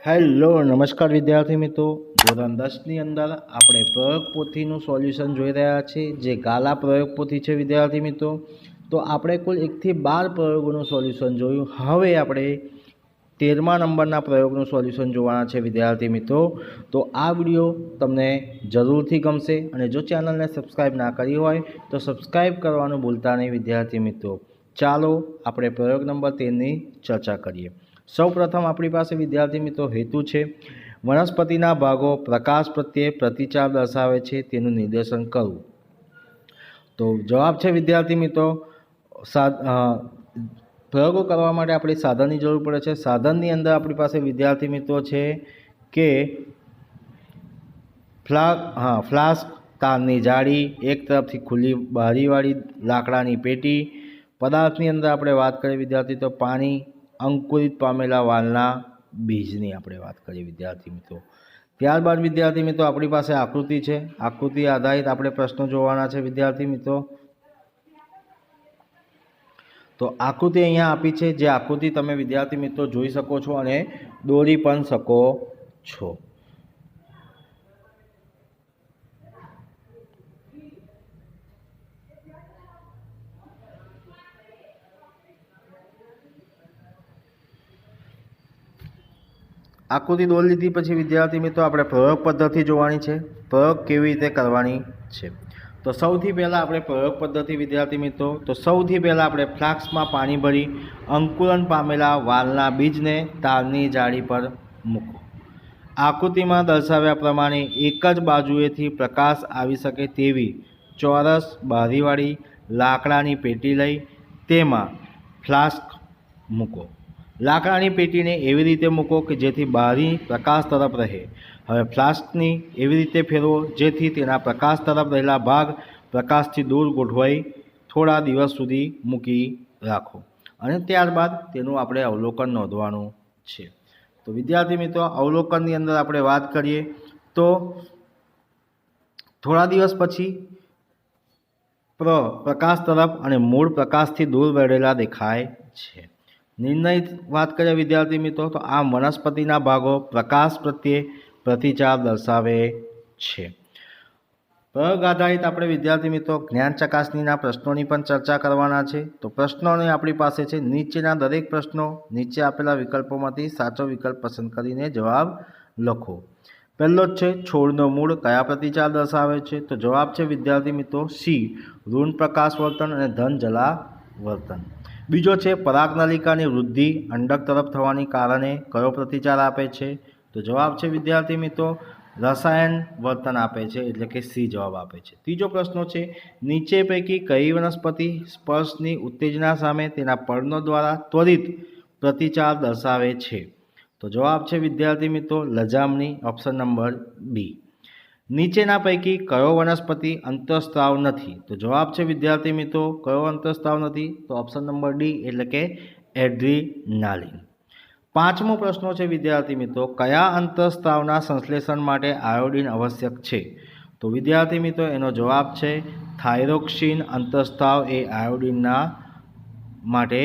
Hello નમસ્કાર વિદ્યાર્થી મિત્રો, ધોરણ 10ની અંદર આપણે પ્રયોગ પોથીનું સોલ્યુશન જોઈ રહ્યા છીએ, જે ગાલા પ્રયોગ પોથી છે વિદ્યાર્થી મિત્રો. તો આપણે કુલ 1 થી 12 પ્રયોગોનું સોલ્યુશન જોયું. હવે આપણે 13મા નંબરના પ્રયોગનું સોલ્યુશન જોવાના છે વિદ્યાર્થી મિત્રો. તો આ વિડીયો તમને જરૂરથી ગમશે અને જો ચેનલને સબસ્ક્રાઈબ ના કરી હોય તો સબસ્ક્રાઈબ કરવાનું ભૂલતા નહીં વિદ્યાર્થી મિત્રો. ચાલો આપણે પ્રયોગ નંબર 13ની ચર્ચા કરીએ. સૌપ્રથમ આપણી પાસે વિદ્યાર્થી મિત્રો હેતુ છે વનસ્પતિના ભાગો પ્રકાશ પ્રત્યે પ્રતિચાર દર્શાવે છે તેનું નિર્દેશન કરવું. તો જવાબ છે વિદ્યાર્થી મિત્રો પ્રયોગો કરવા માટે આપણે સાધનની જરૂર પડે છે. સાધનની અંદર આપણી પાસે વિદ્યાર્થી મિત્રો છે કે ફ્લાસ્ક, તારની જાળી, એક તરફથી ખુલ્લી બારીવાળી લાકડાની પેટી. પદાર્થની અંદર આપણે વાત કરીએ વિદ્યાર્થી તો પાણી, અંકુરિત પામેલા વાલના બીજની આપણે વાત કરીએ વિદ્યાર્થી મિત્રો. ત્યારબાદ વિદ્યાર્થી મિત્રો આપણી પાસે આકૃતિ છે. આકૃતિ આધારિત આપણે પ્રશ્નો જોવાના છે વિદ્યાર્થી મિત્રો. તો આકૃતિ અહીંયા આપી છે, જે આકૃતિ તમે વિદ્યાર્થી મિત્રો જોઈ શકો છો અને દોરી પણ શકો છો. આકૃતિ દોરી લીધી પછી વિદ્યાર્થી મિત્રો આપણે પ્રયોગ પદ્ધતિ જોવાની છે. પ્રયોગ કેવી રીતે કરવાની છે તો સૌથી પહેલાં આપણે પ્રયોગ પદ્ધતિ વિદ્યાર્થી મિત્રો, તો સૌથી પહેલાં આપણે ફ્લાસ્કમાં પાણી ભરી અંકુરણ પામેલા વાલના બીજને તારની જાળી પર મૂકો. આકૃતિમાં દર્શાવ્યા પ્રમાણે એક જ બાજુએથી પ્રકાશ આવી શકે તેવી ચોરસ બારીવાળી લાકડાની પેટી લઈ તેમાં ફ્લાસ્ક મૂકો. લાકડાની પેટીને એવી રીતે મૂકો કે જેથી બારી પ્રકાશ તરફ રહે. હવે ફ્લાસ્કની એવી રીતે ફેરવો જેથી તેના પ્રકાશ તરફ રહેલા ભાગ પ્રકાશથી દૂર ગોઠવાઈ થોડા દિવસ સુધી મૂકી રાખો અને ત્યારબાદ તેનું આપણે અવલોકન નોંધવાનું છે. તો વિદ્યાર્થી મિત્રો અવલોકનની અંદર આપણે વાત કરીએ તો થોડા દિવસ પછી પ્રકાશ તરફ અને મૂળ પ્રકાશથી દૂર વળેલા દેખાય છે. નિર્ણય વાત કરીએ વિદ્યાર્થી મિત્રો તો આ વનસ્પતિના ભાગો પ્રકાશ પ્રત્યે પ્રતિચાર દર્શાવે છે. પ્રયોગ આધારિત આપણે વિદ્યાર્થી મિત્રો જ્ઞાન ચકાસણીના પ્રશ્નોની પણ ચર્ચા કરવાના છે. તો પ્રશ્નોની આપણી પાસે છે નીચેના દરેક પ્રશ્નો નીચે આપેલા વિકલ્પોમાંથી સાચો વિકલ્પ પસંદ કરીને જવાબ લખો. પહેલો જ છે છોડનો મૂળ કયા પ્રતિચાર દર્શાવે છે તો જવાબ છે વિદ્યાર્થી મિત્રો સી, ઋણ પ્રકાશ વર્તન અને ધન જલા વર્તન. બીજો છે પરાગનલિકાની વૃદ્ધિ અંડક તરફ થવાને કારણે કયો પ્રતિચાર આપે છે તો જવાબ છે વિદ્યાર્થી મિત્રો રસાયણ વર્તન આપે છે, એટલે કે સી જવાબ આપે છે. ત્રીજો પ્રશ્ન છે નીચે પૈકી કઈ વનસ્પતિ સ્પર્શની ઉત્તેજના સામે તેના પર્ણો દ્વારા ત્વરિત પ્રતિચાર દર્શાવે છે તો જવાબ છે વિદ્યાર્થી મિત્રો લજામણી, ઓપ્શન નંબર બી. નીચેના પૈકી કયો વનસ્પતિ અંતઃસ્ત્રાવ નથી તો જવાબ છે વિદ્યાર્થી મિત્રો કયો અંતઃસ્ત્રાવ નથી તો ઓપ્શન નંબર ડી, એટલે કે એડ્રીનાલિન. પાંચમો પ્રશ્ન છે વિદ્યાર્થી મિત્રો કયા અંતઃસ્ત્રાવના સંશ્લેષણ માટે આયોડિન આવશ્યક છે તો વિદ્યાર્થી મિત્રો એનો જવાબ છે થાઇરોક્સિન અંતઃસ્ત્રાવ એ આયોડિનના માટે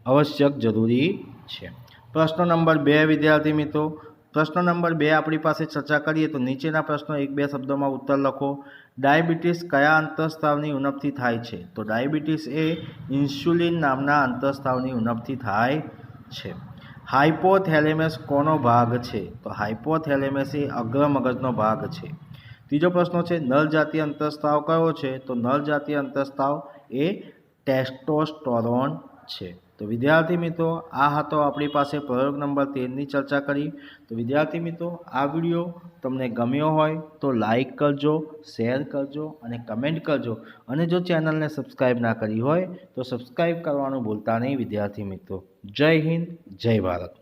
આવશ્યક જરૂરી છે. પ્રશ્ન નંબર 2 વિદ્યાર્થી મિત્રો, પ્રશ્ન નંબર 2 આપણી પાસે ચર્ચા કરીએ તો નીચેના પ્રશ્નો 1-2 શબ્દોમાં ઉત્તર લખો. ડાયાબિટીસ કયા અંતઃસ્ત્રાવની ઉણપથી થાય છે તો ડાયાબિટીસ એ ઇન્સ્યુલિન નામના અંતઃસ્ત્રાવની ઉણપથી થાય છે. હાઇપોથેલેમસ કોનો ભાગ છે તો હાઇપોથેલેમસ એ અગ્ર મગજનો ભાગ છે. ત્રીજો પ્રશ્ન છે નર જાતીય અંતઃસ્ત્રાવ કયો છે તો નર જાતીય અંતઃસ્ત્રાવ એ ટેસ્ટોસ્ટેરોન છે. તો વિદ્યાર્થી મિત્રો આ હતો આપણી પાસે પ્રયોગ નંબર 13ની ચર્ચા કરી. તો વિદ્યાર્થી મિત્રો આ વિડીયો તમને ગમ્યો હોય તો લાઈક કરજો, શેર કરજો અને કમેન્ટ કરજો અને જો ચેનલને સબસ્ક્રાઈબ ના કરી હોય તો સબસ્ક્રાઈબ કરવાનું ભૂલતા નહીં વિદ્યાર્થી મિત્રો. જય હિન્દ, જય ભારત.